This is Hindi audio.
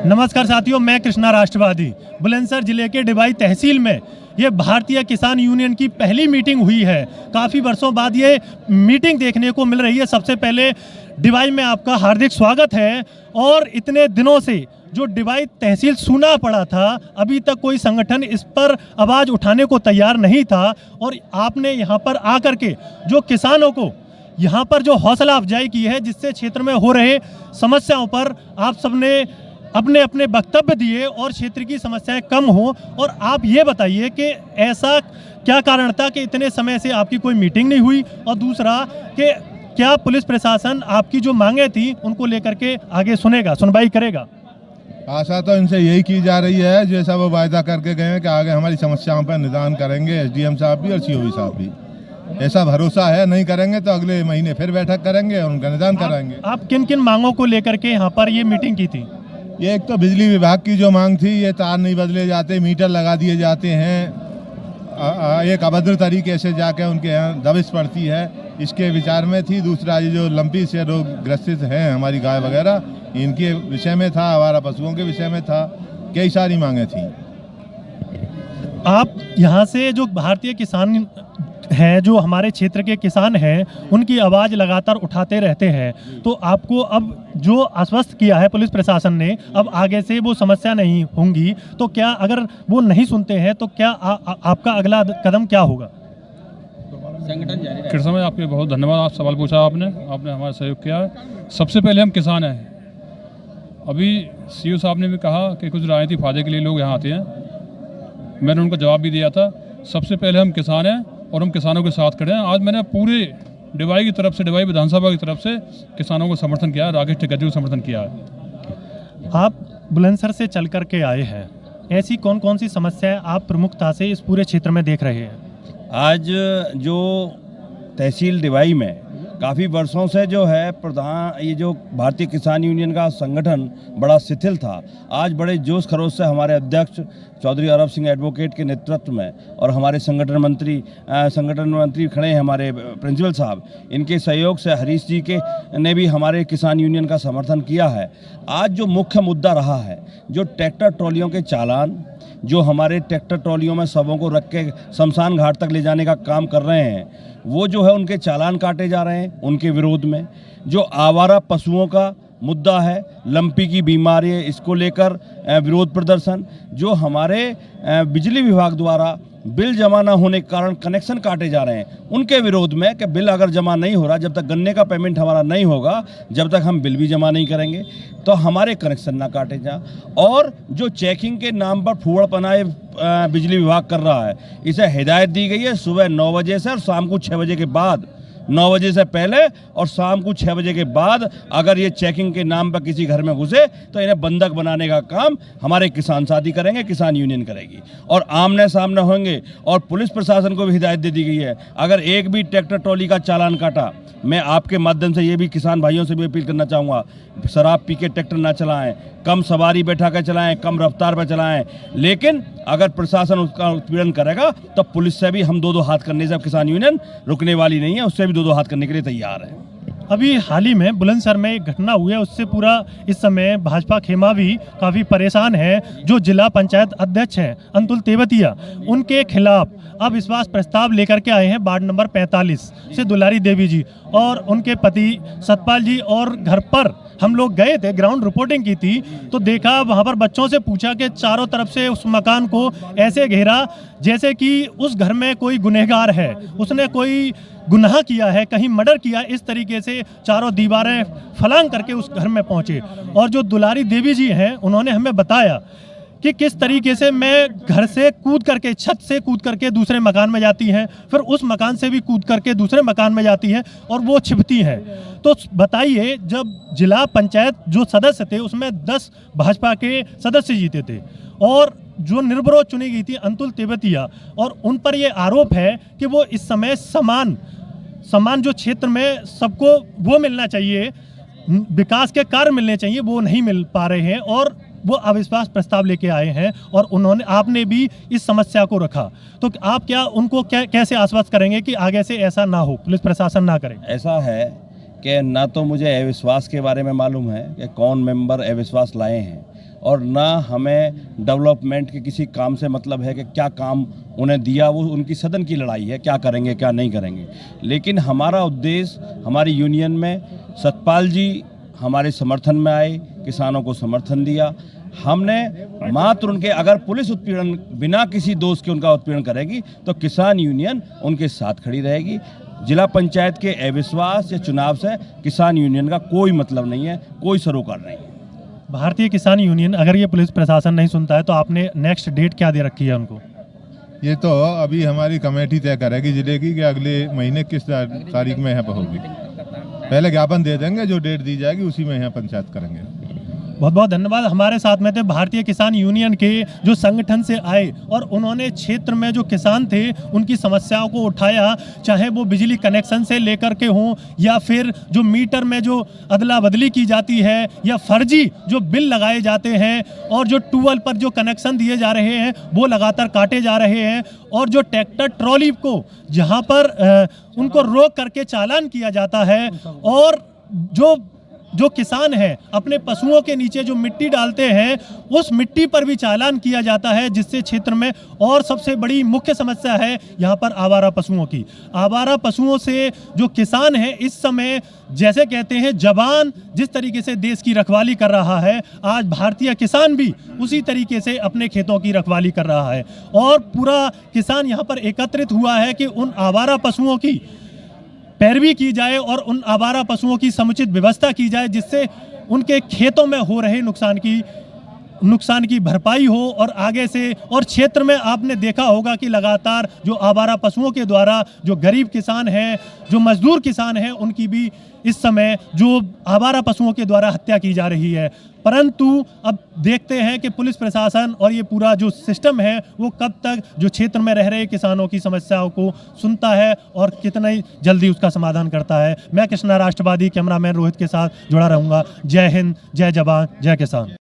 नमस्कार साथियों, मैं कृष्णा राष्ट्रवादी। बुलंदशहर जिले के डिवाई तहसील में ये भारतीय किसान यूनियन की पहली मीटिंग हुई है। काफ़ी वर्षों बाद ये मीटिंग देखने को मिल रही है। सबसे पहले डिवाई में आपका हार्दिक स्वागत है। और इतने दिनों से जो डिवाई तहसील सूना पड़ा था, अभी तक कोई संगठन इस पर आवाज़ उठाने को तैयार नहीं था। और आपने यहाँ पर आकर के जो किसानों को यहाँ पर जो हौसला अफजाई की है, जिससे क्षेत्र में हो रहे समस्याओं पर आप सबने अपने अपने वक्तव्य दिए और क्षेत्र की समस्याएं कम हो। और आप ये बताइए कि ऐसा क्या कारण था कि इतने समय से आपकी कोई मीटिंग नहीं हुई, और दूसरा कि क्या पुलिस प्रशासन आपकी जो मांगे थी उनको लेकर के आगे सुनवाई करेगा? आशा तो इनसे यही की जा रही है, जैसा वो वायदा करके गए हैं कि आगे हमारी समस्याओं पर निदान करेंगे एसडीएम साहब भी और सीओ साहब भी। ऐसा भरोसा है, नहीं करेंगे तो अगले महीने फिर बैठक करेंगे और उनका निदान कराएंगे। आप किन किन मांगों को लेकर के यहाँ पर ये मीटिंग की थी? ये एक तो बिजली विभाग की जो मांग थी, ये तार नहीं बदले जाते, मीटर लगा दिए जाते हैं, एक अभद्र तरीके से जाके उनके यहाँ दबिश पड़ती है, इसके विचार में थी। दूसरा ये जो लंपी से रोग ग्रसित हैं हमारी गाय वगैरह, इनके विषय में था, आवारा पशुओं के विषय में था, कई सारी मांगे थी। आप यहाँ से जो भारतीय किसान हैं, जो हमारे क्षेत्र के किसान हैं, उनकी आवाज़ लगातार उठाते रहते हैं, तो आपको अब जो आश्वस्त किया है पुलिस प्रशासन ने, अब आगे से वो समस्या नहीं होंगी, तो क्या अगर वो नहीं सुनते हैं तो क्या आपका अगला कदम क्या होगा? कृष्ण में आपके बहुत धन्यवाद। आप सवाल पूछा, आपने हमारा सहयोग किया है। सबसे पहले हम किसान हैं। अभी सीओ साहब ने भी कहा कि कुछ राजनीतिक फायदे के लिए लोग यहाँ आते हैं, मैंने उनको जवाब भी दिया था। सबसे पहले हम किसान हैं और हम किसानों के साथ खड़े हैं। आज मैंने पूरे डिवाई की तरफ से, डिवाई विधानसभा की तरफ से किसानों को समर्थन किया है, राकेश टिकैत को समर्थन किया है। आप बुलंदशहर से चल कर के आए हैं, ऐसी कौन कौन सी समस्याएं आप प्रमुखता से इस पूरे क्षेत्र में देख रहे हैं? आज जो तहसील डिवाई में काफ़ी वर्षों से जो है ये जो भारतीय किसान यूनियन का संगठन बड़ा शिथिल था, आज बड़े जोश खरोश से हमारे अध्यक्ष चौधरी अरब सिंह एडवोकेट के नेतृत्व में और हमारे संगठन मंत्री खड़े हैं, हमारे प्रिंसिपल साहब, इनके सहयोग से हरीश जी के ने भी हमारे किसान यूनियन का समर्थन किया है। आज जो मुख्य मुद्दा रहा है, जो ट्रैक्टर ट्रॉलियों के चालान, जो हमारे ट्रैक्टर ट्रॉलियों में शवों को रख के शमशान घाट तक ले जाने का काम कर रहे हैं, वो जो है उनके चालान काटे जा रहे हैं। उनके विरोध में जो आवारा पशुओं का मुद्दा है, लंपी की बीमारी है, इसको लेकर विरोध प्रदर्शन, जो हमारे बिजली विभाग द्वारा बिल जमा ना होने के कारण कनेक्शन काटे जा रहे हैं, उनके विरोध में कि बिल अगर जमा नहीं हो रहा, जब तक गन्ने का पेमेंट हमारा नहीं होगा, जब तक हम बिल भी जमा नहीं करेंगे तो हमारे कनेक्शन ना काटे जा। और जो चेकिंग के नाम पर फूहड़पना बिजली विभाग कर रहा है, इसे हिदायत दी गई है सुबह 9 बजे से और शाम को 6 बजे के बाद, 9 बजे से पहले और शाम को 6 बजे के बाद अगर ये चेकिंग के नाम पर किसी घर में घुसे तो इन्हें बंधक बनाने का काम हमारे किसान साथी करेंगे, किसान यूनियन करेगी और आमने सामने होंगे। और पुलिस प्रशासन को भी हिदायत दे दी गई है, अगर एक भी ट्रैक्टर ट्रॉली का चालान काटा, मैं आपके माध्यम से ये भी किसान भाइयों से भी अपील करना चाहूँगा, शराब पी के ट्रैक्टर ना चलाएं, कम सवारी बैठा कर चलाएं, कम रफ्तार पर चलाएं। लेकिन अगर प्रशासन उसका उत्पीड़न करेगा तो पुलिस से भी हम दो हाथ करने से किसान यूनियन रुकने वाली नहीं है, उससे भी दो हाथ करने के लिए तैयार है। अभी हाल ही में बुलंदशहर में एक घटना हुई है, उससे पूरा इस समय भाजपा खेमा भी काफ़ी परेशान है। जो जिला पंचायत अध्यक्ष हैं अंतुल तेवतिया, उनके खिलाफ अविश्वास प्रस्ताव लेकर के आए हैं वार्ड नंबर 45 से दुलारी देवी जी और उनके पति सतपाल जी। और घर पर हम लोग गए थे, ग्राउंड रिपोर्टिंग की थी, तो देखा वहाँ पर बच्चों से पूछा कि चारों तरफ से उस मकान को ऐसे घेरा जैसे कि उस घर में कोई गुनहगार है, उसने कोई गुनाह किया है, कहीं मर्डर किया, इस तरीके से चारों दीवारें फलांग करके उस घर में पहुंचे। और जो दुलारी देवी जी हैं, उन्होंने हमें बताया कि किस तरीके से मैं घर से कूद करके, छत से कूद करके दूसरे मकान में जाती हैं, फिर उस मकान से भी कूद करके दूसरे मकान में जाती हैं और वो छिपती हैं। तो बताइए, जब जिला पंचायत जो सदस्य थे उसमें 10 भाजपा के सदस्य जीते थे और जो निर्विरोध चुनी गई थी अंतुल तेवतिया, और उन पर ये आरोप है कि वो इस समय समान जो क्षेत्र में सबको वो मिलना चाहिए, विकास के कार्य मिलने चाहिए, वो नहीं मिल पा रहे हैं और वो अविश्वास प्रस्ताव लेके आए हैं। और आपने भी इस समस्या को रखा, तो आप क्या उनको कैसे आश्वस्त करेंगे कि आगे से ऐसा ना हो, पुलिस प्रशासन ना करे? ऐसा है कि ना तो मुझे अविश्वास के बारे में मालूम है कि कौन मेंबर अविश्वास लाए हैं और ना हमें डेवलपमेंट के किसी काम से मतलब है कि क्या काम उन्हें दिया, वो उनकी सदन की लड़ाई है, क्या करेंगे क्या नहीं करेंगे। लेकिन हमारा उद्देश्य, हमारी यूनियन में सतपाल जी हमारे समर्थन में आए, किसानों को समर्थन दिया। हमने मात्र उनके, अगर पुलिस उत्पीड़न बिना किसी दोष के उनका उत्पीड़न करेगी तो किसान यूनियन उनके साथ खड़ी रहेगी। जिला पंचायत के अविश्वास या चुनाव से किसान यूनियन का कोई मतलब नहीं है, कोई सरोकार नहीं है। भारतीय किसान यूनियन, अगर ये पुलिस प्रशासन नहीं सुनता है तो आपने नेक्स्ट डेट क्या दे रखी है उनको? ये तो अभी हमारी कमेटी तय करेगी जिले की कि अगले महीने किस तारीख में यहाँ पर होगी। पहले ज्ञापन दे देंगे, जो डेट दी जाएगी उसी में यहाँ पंचायत करेंगे। बहुत बहुत धन्यवाद। हमारे साथ में थे भारतीय किसान यूनियन के जो संगठन से आए और उन्होंने क्षेत्र में जो किसान थे उनकी समस्याओं को उठाया, चाहे वो बिजली कनेक्शन से लेकर के हों या फिर जो मीटर में जो अदला बदली की जाती है या फर्जी जो बिल लगाए जाते हैं और जो ट्यूबवेल पर जो कनेक्शन दिए जा रहे हैं वो लगातार काटे जा रहे हैं, और जो ट्रैक्टर ट्रॉली को जहाँ पर उनको रोक करके चालान किया जाता है, और जो किसान हैं अपने पशुओं के नीचे जो मिट्टी डालते हैं उस मिट्टी पर भी चालान किया जाता है, जिससे क्षेत्र में और सबसे बड़ी मुख्य समस्या है यहाँ पर आवारा पशुओं की। आवारा पशुओं से जो किसान हैं इस समय, जैसे कहते हैं जवान जिस तरीके से देश की रखवाली कर रहा है, आज भारतीय किसान भी उसी तरीके से अपने खेतों की रखवाली कर रहा है, और पूरा किसान यहाँ पर एकत्रित हुआ है कि उन आवारा पशुओं की पैरवी की जाए और उन आवारा पशुओं की समुचित व्यवस्था की जाए, जिससे उनके खेतों में हो रहे नुकसान की भरपाई हो। और आगे से, और क्षेत्र में आपने देखा होगा कि लगातार जो आवारा पशुओं के द्वारा जो गरीब किसान हैं, जो मजदूर किसान हैं, उनकी भी इस समय जो आवारा पशुओं के द्वारा हत्या की जा रही है। परंतु अब देखते हैं कि पुलिस प्रशासन और ये पूरा जो सिस्टम है वो कब तक जो क्षेत्र में रह रहे किसानों की समस्याओं को सुनता है और कितना ही जल्दी उसका समाधान करता है। मैं कृष्णा राष्ट्रवादी कैमरामैन रोहित के साथ जुड़ा रहूँगा। जय हिंद, जय जवान, जय किसान।